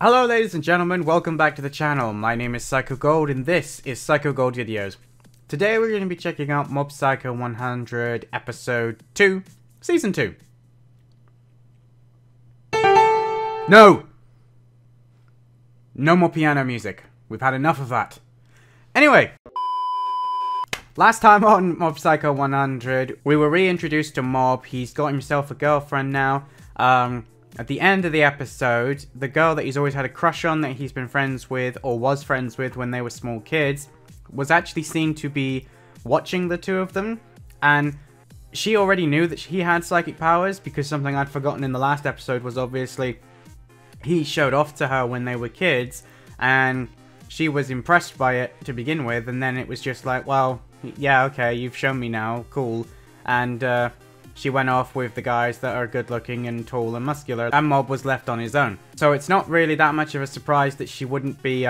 Hello ladies and gentlemen, welcome back to the channel. My name is Psycho Gold and this is Psycho Gold Videos. Today we're going to be checking out Mob Psycho 100 Episode 2, Season 2. No! No more piano music. We've had enough of that. Anyway, last time on Mob Psycho 100, we were reintroduced to Mob. He's got himself a girlfriend now. At the end of the episode, the girl that he's always had a crush on, that he's been friends with, or was friends with when they were small kids, was actually seen to be watching the two of them, and she already knew that he had psychic powers, because something I'd forgotten in the last episode was obviously he showed off to her when they were kids, and she was impressed by it to begin with, and then it was just like, well, yeah, okay, you've shown me now, cool, and she went off with the guys that are good looking and tall and muscular, and Mob was left on his own. So it's not really that much of a surprise that she wouldn't be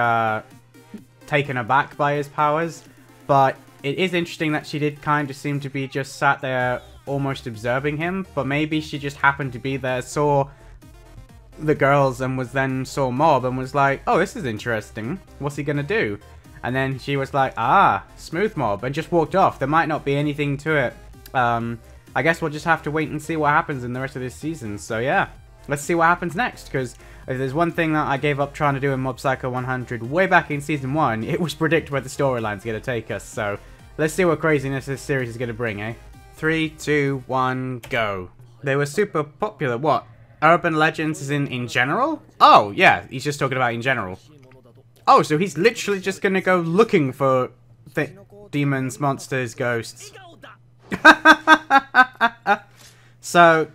taken aback by his powers, but it is interesting that she did kind of seem to be just sat there almost observing him, but maybe she just happened to be there, saw the girls, and then saw Mob and was like, oh, this is interesting, what's he gonna do? And then she was like, ah, smooth Mob, and just walked off. There might not be anything to it. I guess we'll just have to wait and see what happens in the rest of this season. So yeah, let's see what happens next, because if there's one thing that I gave up trying to do in Mob Psycho 100 way back in Season 1, it was predict where the storyline's going to take us. So let's see what craziness this series is going to bring, eh? 3, 2, 1, go. They were super popular. What? Urban legends is in general? Oh, yeah, he's just talking about in general. Oh, so he's literally just going to go looking for demons, monsters, ghosts. So,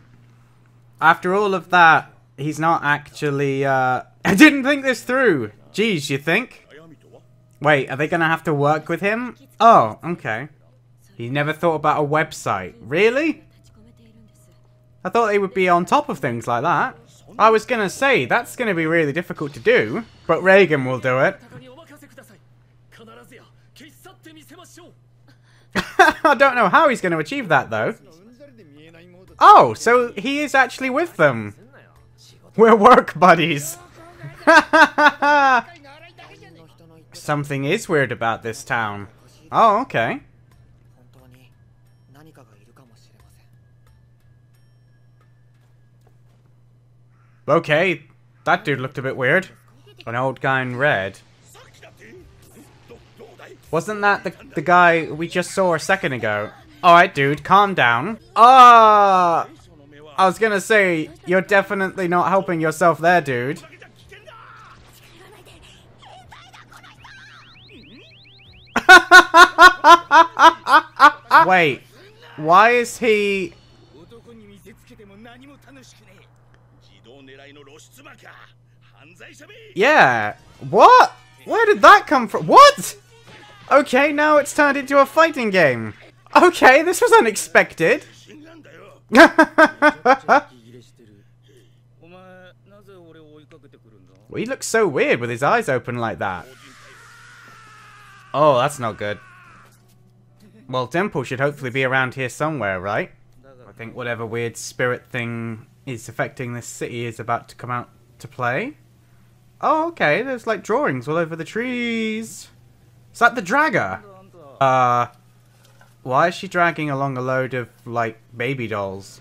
after all of that, he's not actually, I didn't think this through. Geez, you think? Wait, are they gonna have to work with him? Oh, okay. He never thought about a website. Really? I thought they would be on top of things like that. I was gonna say, that's gonna be really difficult to do, but Reagan will do it. I don't know how he's going to achieve that, though. Oh, so he is actually with them. We're work buddies. Something is weird about this town. Oh, okay. Okay, that dude looked a bit weird. An old guy in red. Wasn't that the guy we just saw a second ago? Alright, dude, calm down. I was gonna say, you're definitely not helping yourself there, dude. Wait, why is he... Yeah, what? Where did that come from? What? Okay, now it's turned into a fighting game. Okay, this was unexpected. Well, he looks so weird with his eyes open like that. Oh, that's not good. Well, Dimple should hopefully be around here somewhere, right? I think whatever weird spirit thing is affecting this city is about to come out to play. Oh, okay, there's like drawings all over the trees. Is that the dragger? Why is she dragging along a load of, like, baby dolls?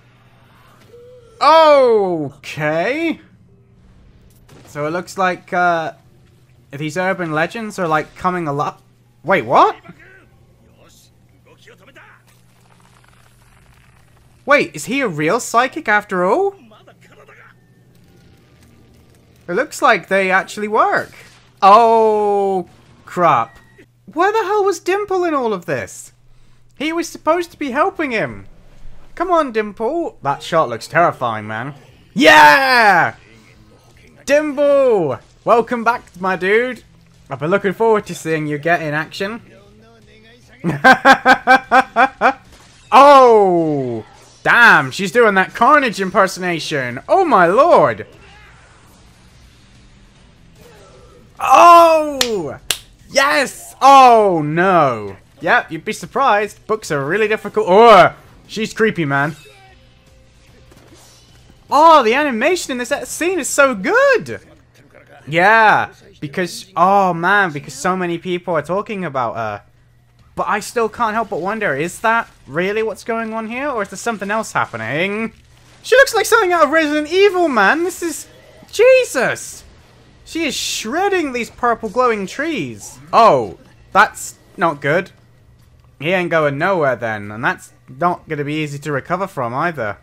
Okay. So it looks like, these urban legends are, like, coming alive. Wait, what? Wait, is he a real psychic after all? It looks like they actually work. Oh, crap. Where the hell was Dimple in all of this? He was supposed to be helping him. Come on, Dimple. That shot looks terrifying, man. Yeah! Dimple! Welcome back, my dude. I've been looking forward to seeing you get in action. Oh! Damn, she's doing that Carnage impersonation. Oh, my lord. Oh! Yes! Oh, no. Yep, you'd be surprised. Books are really difficult. Oh, she's creepy, man. Oh, the animation in this scene is so good. Yeah, because, oh man, because so many people are talking about her. But I still can't help but wonder, is that really what's going on here? Or is there something else happening? She looks like something out of Resident Evil, man. This is... Jesus! She is shredding these purple glowing trees. Oh, that's not good. He ain't going nowhere then. And that's not going to be easy to recover from either.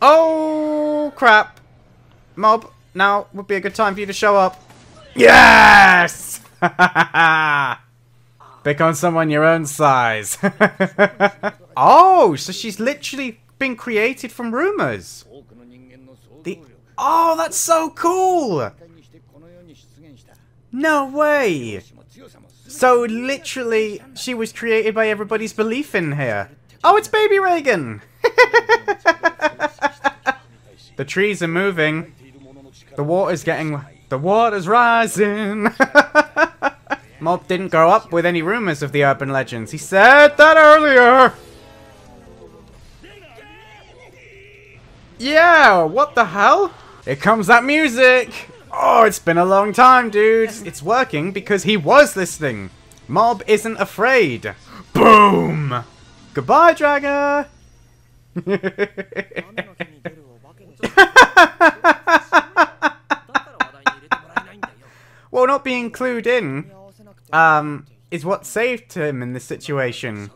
Oh, crap. Mob, now would be a good time for you to show up. Yes! Pick on someone your own size. Oh, so she's literally been created from rumors. Oh, that's so cool! No way! So literally, she was created by everybody's belief in here. Oh, it's baby Reagan! The trees are moving. The water's rising. Mob didn't grow up with any rumors of the urban legends. He said that earlier. Yeah, what the hell? Here comes that music. Oh, it's been a long time, dude. It's working because he was listening. Mob isn't afraid. Boom! Goodbye, Dragger. Well, not being clued in is what saved him in this situation.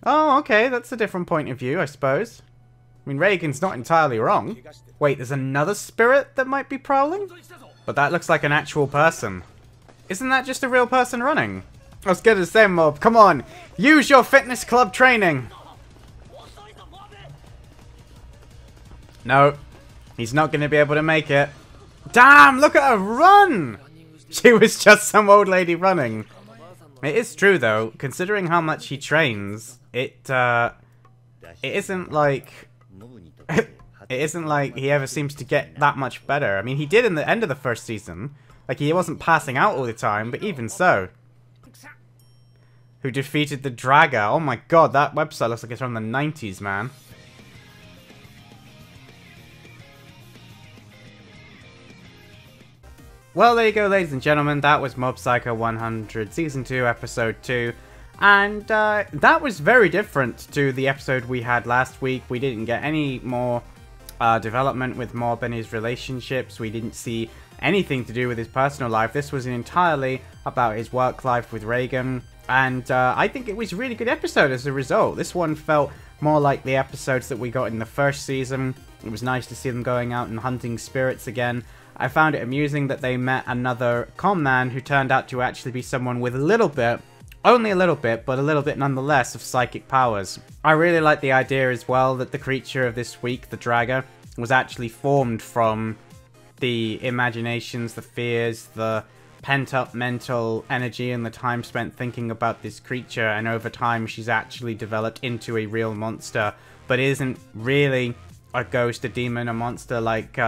Oh, okay, that's a different point of view, I suppose. I mean, Reagan's not entirely wrong. Wait, there's another spirit that might be prowling? But that looks like an actual person. Isn't that just a real person running? I was gonna say, Mob, come on! Use your fitness club training! No, he's not gonna be able to make it. Damn, look at her run! She was just some old lady running. It is true, though, considering how much he trains, it isn't like... it isn't like he ever seems to get that much better. I mean, he did in the end of the first season. Like, he wasn't passing out all the time, but even so. Who defeated the Dragger? Oh my god, that website looks like it's from the 90s, man. Well, there you go, ladies and gentlemen. That was Mob Psycho 100 Season 2, Episode 2. And that was very different to the episode we had last week. We didn't get any more development with Mob and his relationships. We didn't see anything to do with his personal life. This was entirely about his work life with Reagan. And I think it was a really good episode as a result. This one felt more like the episodes that we got in the first season. It was nice to see them going out and hunting spirits again. I found it amusing that they met another con man who turned out to actually be someone with a little bit, only a little bit, but a little bit nonetheless, of psychic powers. I really like the idea as well that the creature of this week, the Dragger, was actually formed from the imaginations, the fears, the pent-up mental energy and the time spent thinking about this creature, and over time she's actually developed into a real monster, but isn't really a ghost, a demon, a monster like,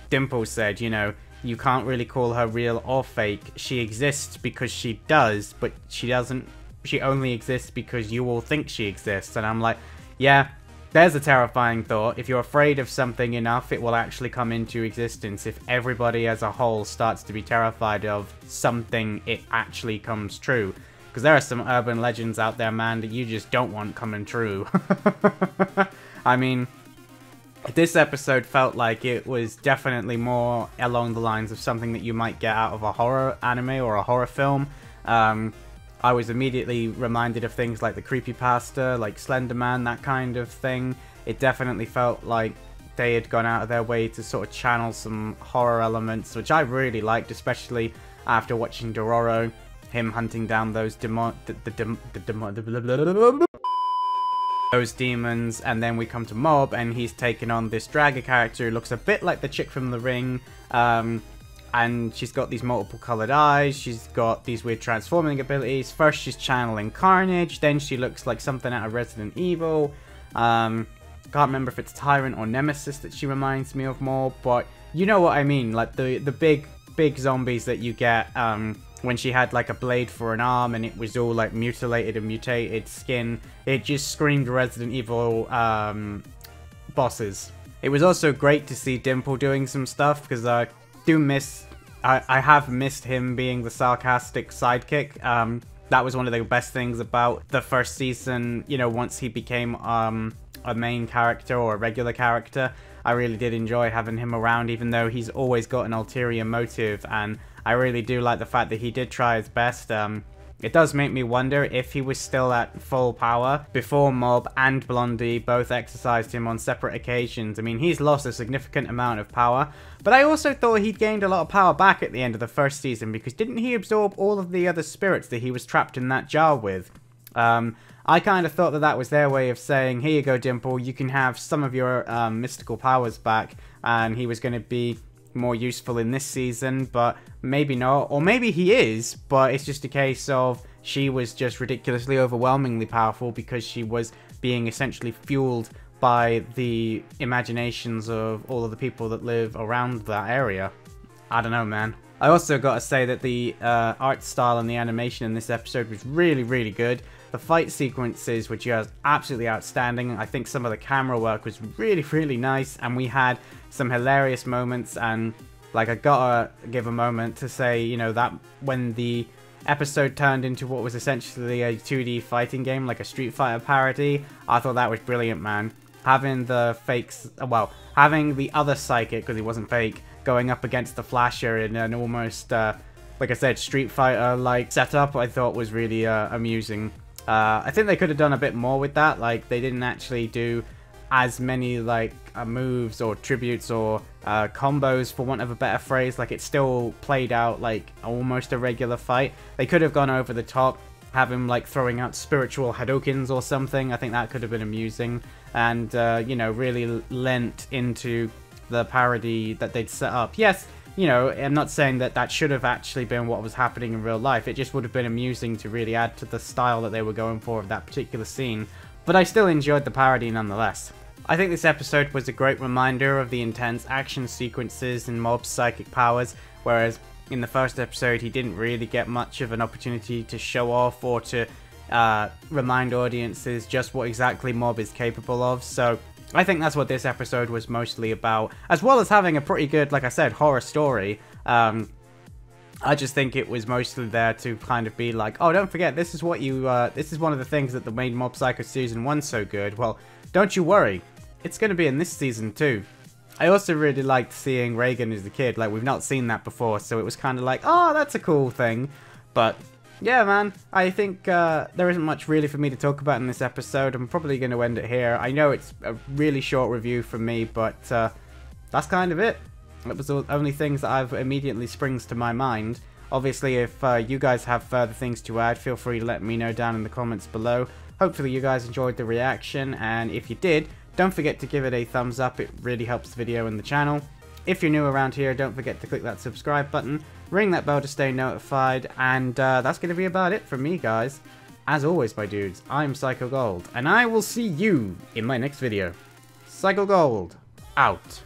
Dimple said, you know, you can't really call her real or fake. She exists because she does, but she doesn't, she only exists because you all think she exists. And I'm like, yeah, there's a terrifying thought. If you're afraid of something enough, it will actually come into existence. If everybody as a whole starts to be terrified of something, it actually comes true. Because there are some urban legends out there, man, that you just don't want coming true. I mean... this episode felt like it was definitely more along the lines of something that you might get out of a horror anime or a horror film. I was immediately reminded of things like the creepypasta, like Slender Man, that kind of thing. It definitely felt like they had gone out of their way to sort of channel some horror elements, which I really liked, especially after watching Dororo, him hunting down those those demons, and then we come to Mob, and he's taken on this Dragger character who looks a bit like the chick from The Ring, and she's got these multiple coloured eyes, she's got these weird transforming abilities. First she's channeling Carnage, then she looks like something out of Resident Evil. Can't remember if it's Tyrant or Nemesis that she reminds me of more, but you know what I mean, like the big zombies that you get, when she had like a blade for an arm and it was all like mutilated and mutated skin. It just screamed Resident Evil bosses. It was also great to see Dimple doing some stuff, because I have missed him being the sarcastic sidekick. That was one of the best things about the first season, you know, once he became a main character or a regular character. I really did enjoy having him around, even though he's always got an ulterior motive, and I really do like the fact that he did try his best. It does make me wonder if he was still at full power before Mob and Blondie both exercised him on separate occasions. I mean, he's lost a significant amount of power, but I also thought he'd gained a lot of power back at the end of the first season, because didn't he absorb all of the other spirits that he was trapped in that jar with? I kind of thought that that was their way of saying, here you go, Dimple, you can have some of your mystical powers back, and he was going to be more useful in this season, but maybe not, or maybe he is, but it's just a case of she was just ridiculously overwhelmingly powerful because she was being essentially fueled by the imaginations of all of the people that live around that area. I don't know, man. I also got to say that the art style and the animation in this episode was really, really good. The fight sequences were just absolutely outstanding. I think some of the camera work was really, really nice, and we had some hilarious moments. And like, I gotta give a moment to say, you know, that when the episode turned into what was essentially a 2D fighting game, like a Street Fighter parody, I thought that was brilliant, man. Having the fakes, well, having the other psychic, because he wasn't fake, going up against the Flasher in an almost, like I said, Street Fighter-like setup, I thought was really amusing. I think they could have done a bit more with that. Like, they didn't actually do as many like moves or tributes or combos, for want of a better phrase. Like, it still played out like almost a regular fight. They could have gone over the top, have him like throwing out spiritual Hadoukens or something. I think that could have been amusing, and you know, really lent into the parody that they'd set up. Yes, you know, I'm not saying that that should have actually been what was happening in real life. It just would have been amusing to really add to the style that they were going for of that particular scene. But I still enjoyed the parody nonetheless. I think this episode was a great reminder of the intense action sequences in Mob's psychic powers, whereas in the first episode he didn't really get much of an opportunity to show off or to remind audiences just what exactly Mob is capable of. So I think that's what this episode was mostly about, as well as having a pretty good, like I said, horror story. I just think it was mostly there to kind of be like, oh, don't forget, this is what you, this is one of the things that made Mob Psycho Season 1 so good. Well, don't you worry, it's going to be in this season too. I also really liked seeing Reagan as a kid. Like, we've not seen that before, so it was kind of like, oh, that's a cool thing. But yeah, man, I think there isn't much really for me to talk about in this episode. I'm probably going to end it here. I know it's a really short review from me, but that's kind of it. It was the only things that I've immediately springs to my mind. Obviously, if you guys have further things to add, feel free to let me know down in the comments below. Hopefully you guys enjoyed the reaction, and if you did, don't forget to give it a thumbs up. It really helps the video and the channel. If you're new around here, don't forget to click that subscribe button, ring that bell to stay notified, and that's going to be about it from me, guys. As always, my dudes, I'm Psycho Gold, and I will see you in my next video. Psycho Gold, out.